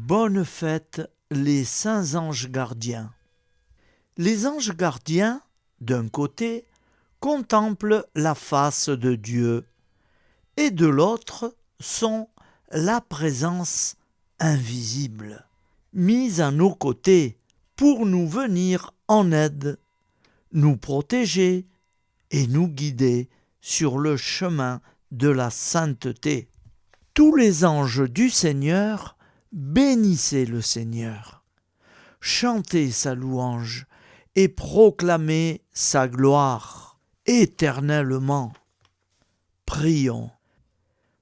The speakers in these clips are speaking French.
Bonne fête, les saints anges gardiens. Les anges gardiens, d'un côté, contemplent la face de Dieu, et de l'autre sont la présence invisible, mise à nos côtés pour nous venir en aide, nous protéger et nous guider sur le chemin de la sainteté. Tous les anges du Seigneur bénissaient le Seigneur, chantez sa louange et proclamez sa gloire éternellement. Prions.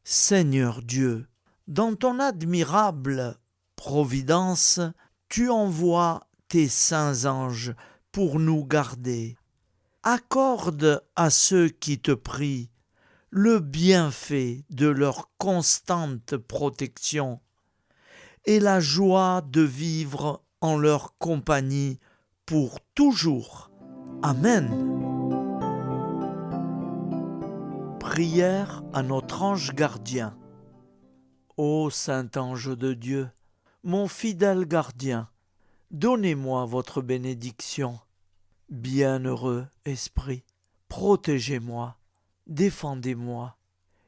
Seigneur Dieu, dans ton admirable providence, tu envoies tes saints anges pour nous garder. Accorde à ceux qui te prient le bienfait de leur constante protection et la joie de vivre en leur compagnie pour toujours. Amen. Prière à notre ange gardien. Ô saint ange de Dieu, mon fidèle gardien, donnez-moi votre bénédiction. Bienheureux esprit, protégez-moi, défendez-moi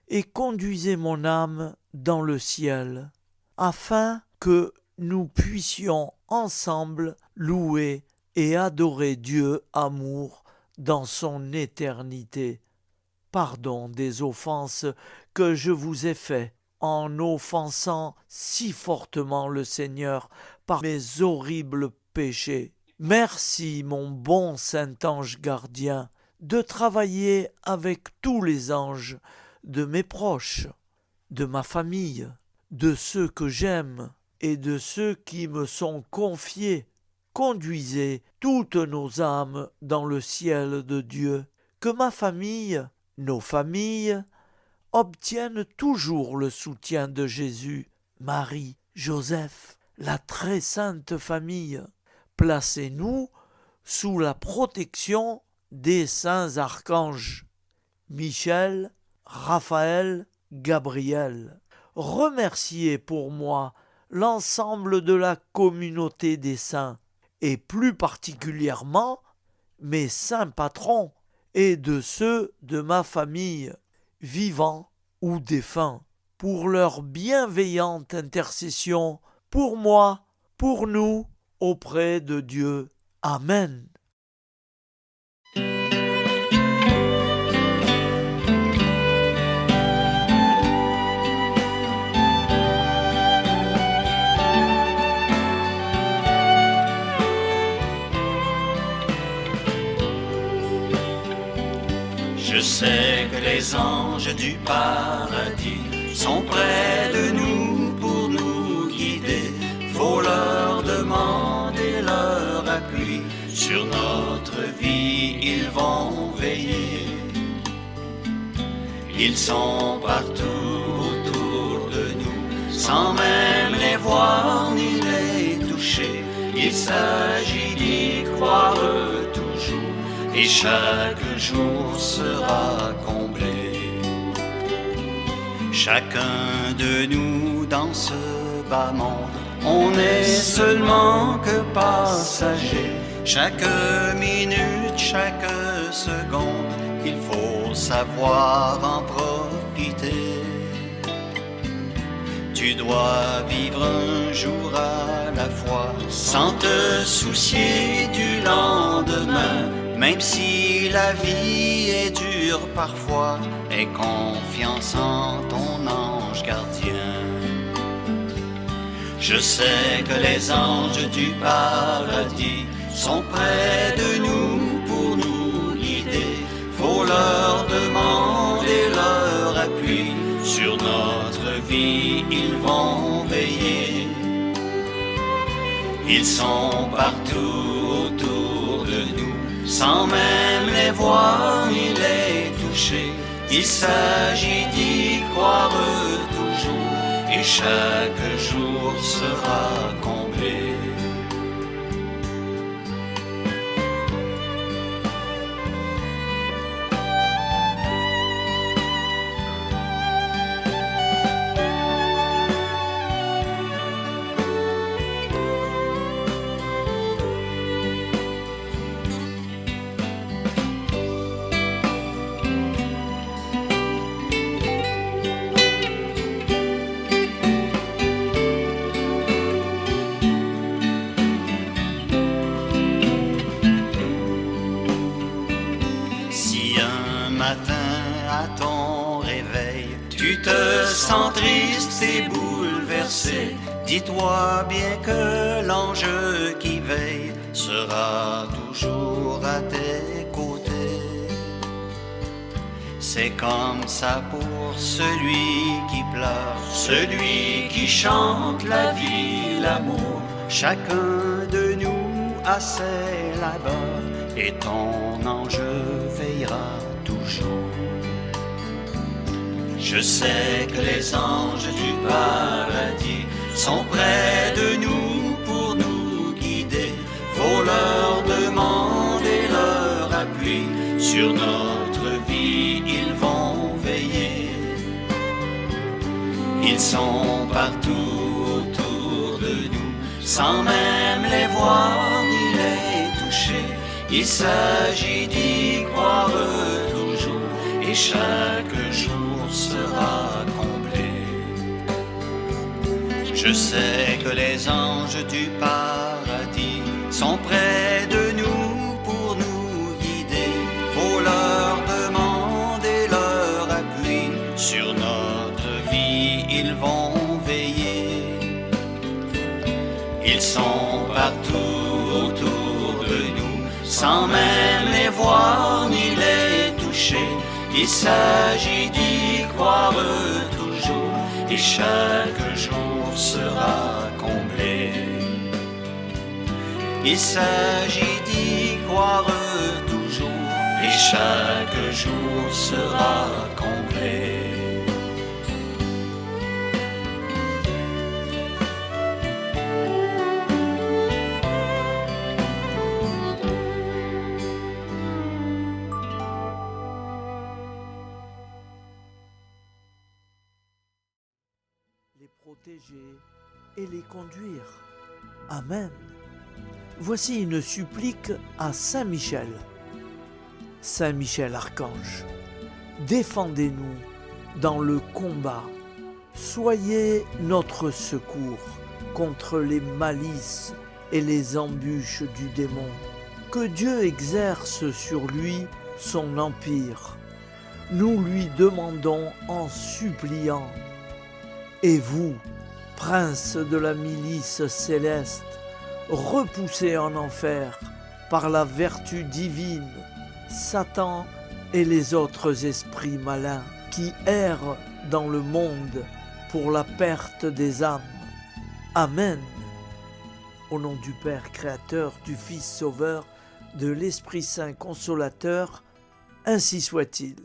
et conduisez mon âme dans le ciel, afin que nous puissions ensemble louer et adorer Dieu amour dans son éternité. Pardon des offenses que je vous ai faites en offensant si fortement le Seigneur par mes horribles péchés. Merci, mon bon saint ange gardien, de travailler avec tous les anges de mes proches, de ma famille, de ceux que j'aime et de ceux qui me sont confiés. Conduisez toutes nos âmes dans le ciel de Dieu, que ma famille, nos familles, obtiennent toujours le soutien de Jésus, Marie, Joseph, la très sainte famille. Placez-nous sous la protection des saints archanges, Michel, Raphaël, Gabriel. Remerciez pour moi l'ensemble de la communauté des saints, et plus particulièrement mes saints patrons et de ceux de ma famille, vivants ou défunts, pour leur bienveillante intercession, pour moi, pour nous, auprès de Dieu. Amen. Je sais que les anges du paradis sont près de nous pour nous guider. Faut leur demander leur appui. Sur notre vie, ils vont veiller. Ils sont partout autour de nous, sans même les voir ni les toucher. Il s'agit d'y croire toujours, et chaque jour sera comblé. Chacun de nous dans ce bas monde, on n'est seulement que passagers. Chaque minute, chaque seconde, il faut savoir en profiter. Tu dois vivre un jour à la fois, sans te soucier du lendemain. Même si la vie est dure parfois, aie confiance en ton ange gardien. Je sais que les anges du paradis sont près de nous pour nous guider. Faut leur demander leur appui. Sur notre vie, ils vont veiller. Ils sont partout autour de nous, sans même les voir ni les toucher. Il s'agit d'y croire toujours, et chaque jour sera comblé. sens triste et bouleversé. Dis-toi bien que l'ange qui veille sera toujours à tes côtés. C'est comme ça pour celui qui pleure, celui qui chante la vie, l'amour. Chacun de nous a ses labeurs et ton ange veillera toujours. Je sais que les anges du paradis sont près de nous pour nous guider. Faut leur demander leur appui. Sur notre vie, ils vont veiller. Ils sont partout autour de nous, sans même les voir ni les toucher. Il s'agit d'y croire toujours, et chaque jour sera comblé. Je sais que les anges du paradis sont près de nous pour nous guider. Faut leur demander leur appui. Sur notre vie, ils vont veiller. Ils sont partout autour de nous, sans même les voir ni les toucher. Il s'agit d'y croire toujours, et chaque jour sera comblé. Il s'agit d'y croire toujours, et chaque jour sera comblé. Les protéger et les conduire. Amen. Voici une supplique à Saint Michel. Saint Michel Archange, défendez-nous dans le combat. Soyez notre secours contre les malices et les embûches du démon. Que Dieu exerce sur lui son empire. Nous lui demandons en suppliant. Et vous, prince de la milice céleste, repoussés en enfer par la vertu divine, Satan et les autres esprits malins qui errent dans le monde pour la perte des âmes. Amen. Au nom du Père créateur, du Fils sauveur, de l'Esprit Saint consolateur, ainsi soit-il.